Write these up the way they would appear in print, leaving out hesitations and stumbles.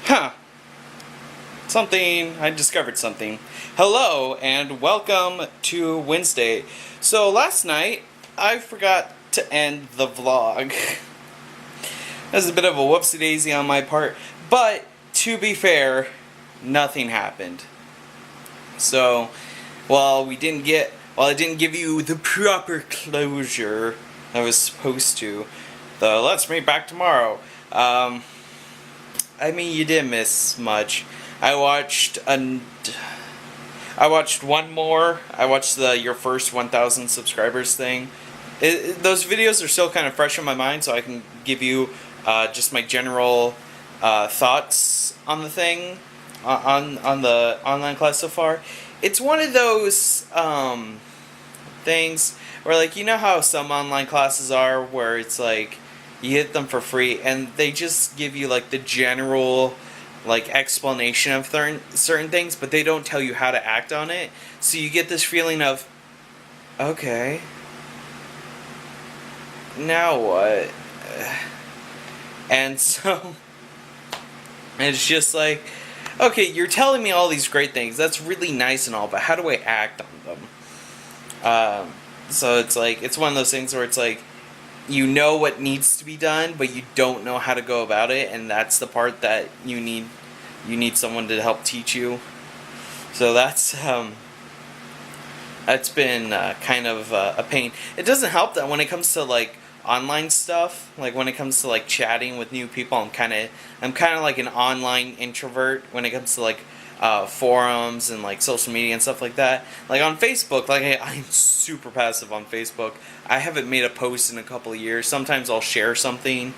Huh. I discovered something. Hello and welcome to Wednesday. So last night, I forgot to end the vlog. That was a bit of a whoopsie daisy on my part, but to be fair, nothing happened. So, while I didn't give you the proper closure I was supposed to, the let's meet back tomorrow, I mean, you didn't miss much. I watched one more. I watched the your first 1,000 subscribers thing. Those videos are still kind of fresh in my mind, so I can give you just my general thoughts on the thing, on the online class so far. It's one of those things where, like, you know how some online classes are, where it's like you get them for free and they just give you like the general like explanation of certain things, but they don't tell you how to act on it. So you get this feeling of, okay, now what? And so it's just like, okay, you're telling me all these great things. That's really nice and all, but how do I act on them? So it's like, it's one of those things where it's like, you know what needs to be done, but you don't know how to go about it, and that's the part that you need someone to help teach you. So that's been kind of a pain. It doesn't help that when it comes to like online stuff, like when it comes to like chatting with new people, I'm kind of like an online introvert when it comes to like forums and like social media and stuff like that. Like on Facebook, like I'm super passive on Facebook. I haven't made a post in a couple of years. Sometimes I'll share something,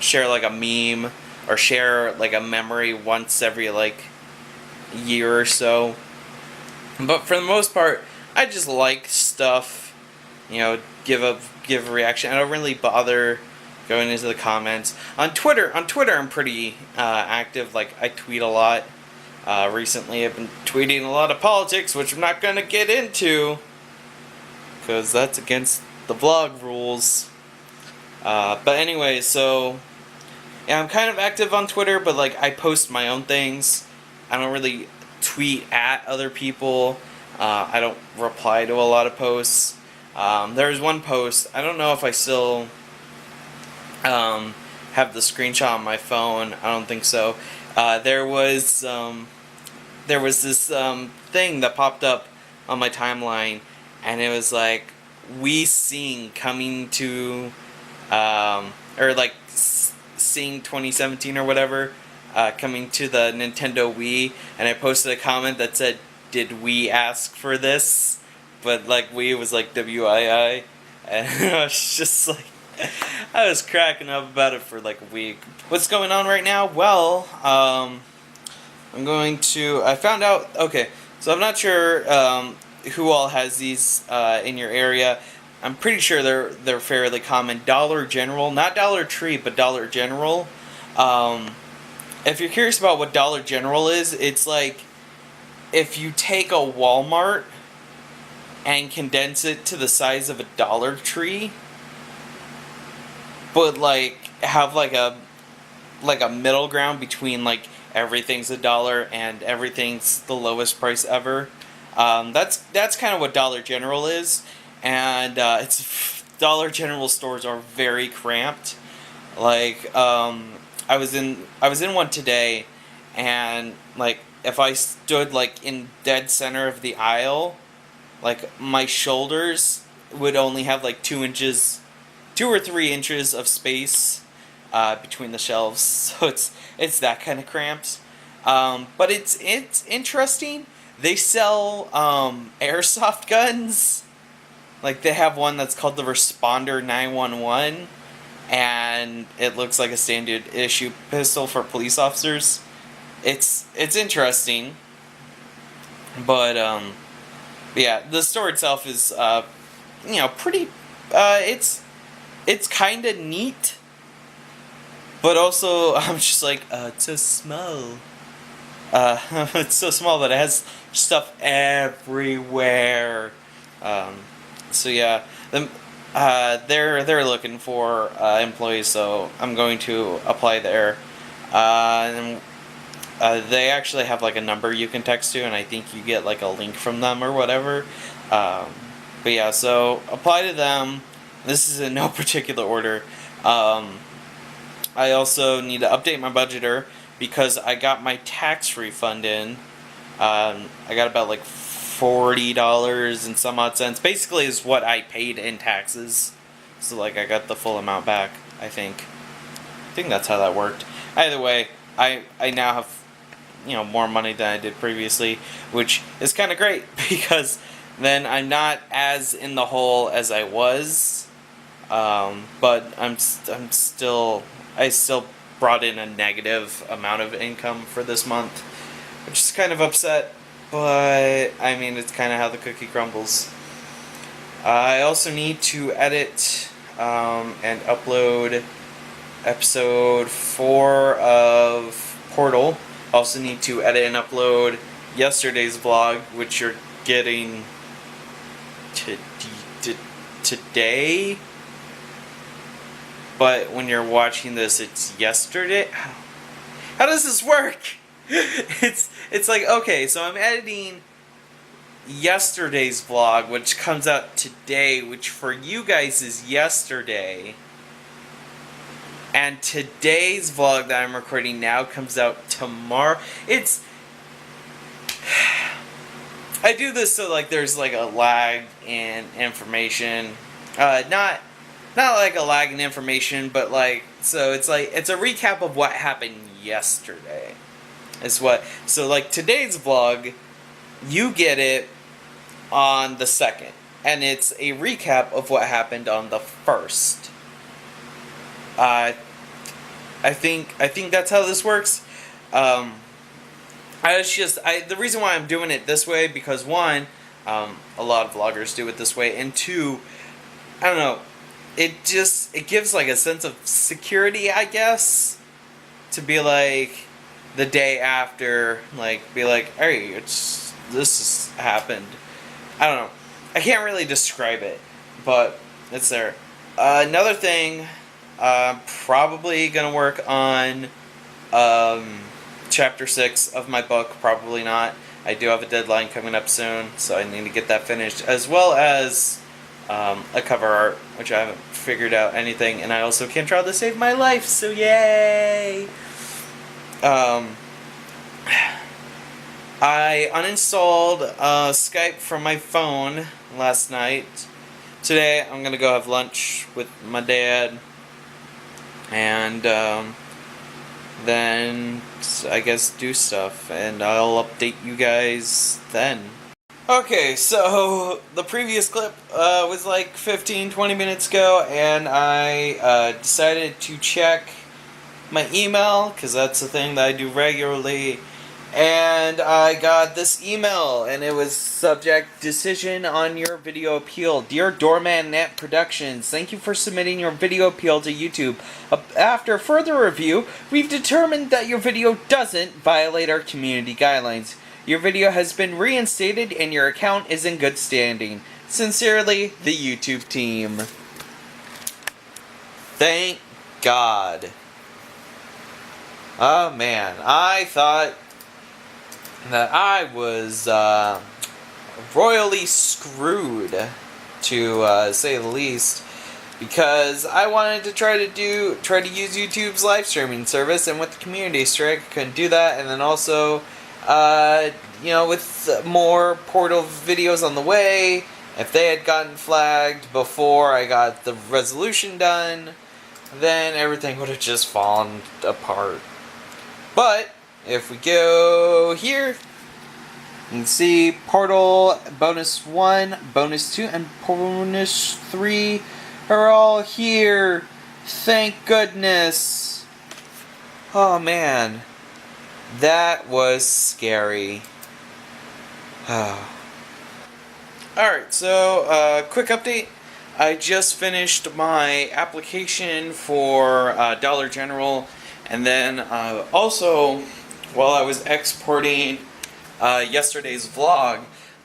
share like a meme, or share like a memory once every like year or so. But for the most part, I just like stuff, give a reaction. I don't really bother going into the comments. On Twitter I'm pretty active. Like, I tweet a lot. Recently I've been tweeting a lot of politics, which I'm not going to get into because that's against the vlog rules. But anyway, so yeah, I'm kind of active on Twitter, but like I post my own things. I don't really tweet at other people. I don't reply to a lot of posts. There was one post, I don't know if I still have the screenshot on my phone. I don't think so. There was this thing that popped up on my timeline, and it was like, We Sing coming to, or like Sing 2017 or whatever, coming to the Nintendo Wii, and I posted a comment that said, "Did we ask for this?" But like Wii was like WII, and I was just like, I was cracking up about it for like a week. What's going on right now? Well, I found out, okay, so I'm not sure who all has these in your area. I'm pretty sure they're fairly common. Dollar General, not Dollar Tree, but Dollar General. If you're curious about what Dollar General is, it's like if you take a Walmart and condense it to the size of a Dollar Tree, but like have like a middle ground between like everything's $1 and everything's the lowest price ever. That's kind of what Dollar General is, and Dollar General stores are very cramped. Like I was in one today, and like if I stood like in dead center of the aisle, like my shoulders would only have like 2 or 3 inches of space between the shelves, so it's that kind of cramped. But it's interesting. They sell airsoft guns. Like, they have one that's called the Responder 911, and it looks like a standard issue pistol for police officers. It's interesting, but yeah, the store itself is pretty. It's kind of neat. But also, I'm just like, it's so small. It's so small that it has stuff everywhere. So yeah, they're looking for employees, so I'm going to apply there. And they actually have like a number you can text to, and I think you get like a link from them or whatever. But yeah, so apply to them. This is in no particular order. I also need to update my budgeter because I got my tax refund in. I got about like $40 and some odd cents. Basically, is what I paid in taxes. So like I got the full amount back. I think that's how that worked. Either way, I now have more money than I did previously, which is kind of great because then I'm not as in the hole as I was. But I still brought in a negative amount of income for this month, which is kind of upset. But I mean, it's kind of how the cookie crumbles. I also need to edit and upload episode 4 of Portal. Also need to edit and upload yesterday's vlog, which you're getting today. But when you're watching this, it's yesterday. How does this work? It's like, okay, so I'm editing yesterday's vlog, which comes out today, which for you guys is yesterday. And today's vlog that I'm recording now comes out tomorrow. I do this so like there's like a lag in information. Not like a lag in information, but like so it's like it's a recap of what happened yesterday. So like today's vlog, you get it on the 2nd, and it's a recap of what happened on the 1st. I think that's how this works. The reason why I'm doing it this way because one, a lot of vloggers do it this way, and two, I don't know, it gives like a sense of security, I guess, to be like the day after, like be like, hey, this has happened. I don't know. I can't really describe it, but it's there. Another thing, I'm probably gonna work on chapter 6 of my book. Probably not. I do have a deadline coming up soon, so I need to get that finished, as well as a cover art, which I haven't figured out anything, and I also can draw to save my life, so yay! I uninstalled Skype from my phone last night. Today I'm gonna go have lunch with my dad, and then I guess do stuff, and I'll update you guys then. Okay, so the previous clip was like 15-20 minutes ago, and I decided to check my email, because that's the thing that I do regularly, and I got this email, and it was subject, decision on your video appeal. Dear Doorman Net Productions, thank you for submitting your video appeal to YouTube. After further review, we've determined that your video doesn't violate our community guidelines. Your video has been reinstated and your account is in good standing. Sincerely, the YouTube team. Thank God. Oh man, I thought that I was royally screwed, to say the least, because I wanted to try to use YouTube's live streaming service, and with the community strike, I couldn't do that, and then also, with more Portal videos on the way, if they had gotten flagged before I got the resolution done, then everything would have just fallen apart. But if we go here, you can see Portal Bonus 1, Bonus 2, and Bonus 3 are all here. Thank goodness. Oh man, that was scary. Alright, so quick update. I just finished my application for Dollar General, and then also, while I was exporting yesterday's vlog,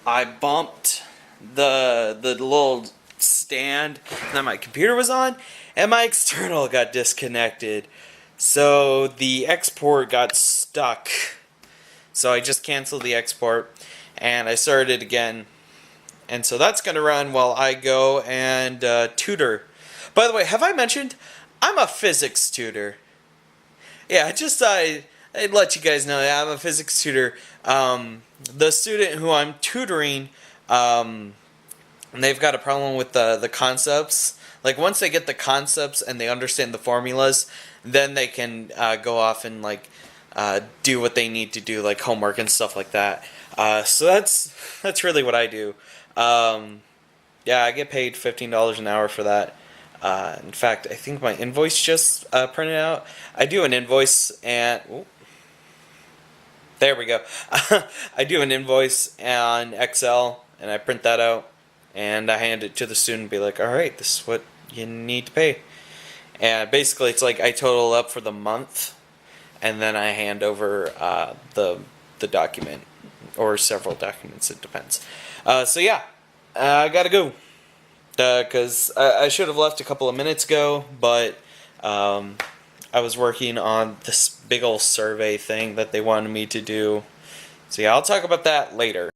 I bumped the little stand that my computer was on, and my external got disconnected. So the export got stuck. So I just canceled the export and I started it again. And so that's going to run while I go and tutor. By the way, have I mentioned I'm a physics tutor? Yeah, just I'd let you guys know that I'm a physics tutor. The student who I'm tutoring, they've got a problem with the concepts. Like once they get the concepts and they understand the formulas, then they can go off and like do what they need to do, like homework and stuff like that. So that's really what I do. Yeah, I get paid $15 an hour for that. In fact, I think my invoice just printed out. I do an invoice and there we go. I do an invoice on Excel and I print that out and I hand it to the student and be like, all right, this is what you need to pay. And basically, it's like I total up for the month and then I hand over the document or several documents. It depends. So yeah, I gotta go because I should have left a couple of minutes ago, but I was working on this big old survey thing that they wanted me to do. So yeah, I'll talk about that later.